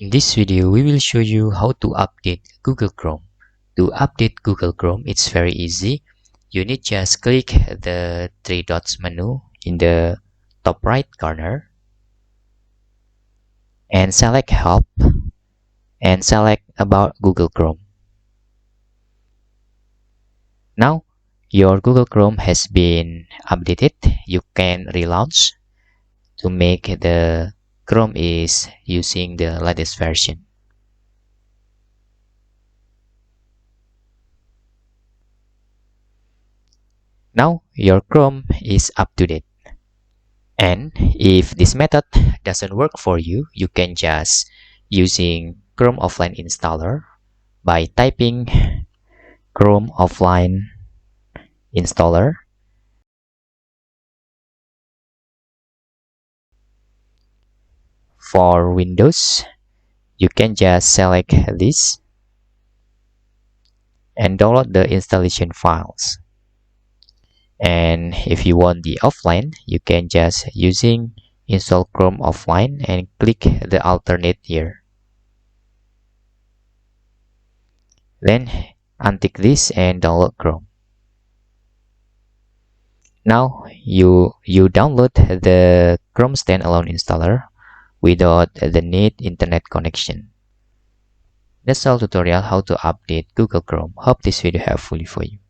In this video, we will show you how to update Google Chrome. To update Google Chrome, it's very easy. You need just click the three dots menu in the top right corner and select Help and select About Google Chrome. Now, your Google Chrome has been updated. You can relaunch to make the Chrome is using the latest version. Now your Chrome is up to date. And if this method doesn't work for you, you can just using Chrome Offline Installer by typing Chrome Offline Installer. For Windows, you can just select this and download the installation files. And if you want the offline, you can just using install Chrome offline and click the alternate here. Then untick this and download Chrome. Now you download the Chrome standalone installer without the need internet connection. That's all tutorial how to update Google Chrome. Hope this video helpful for you.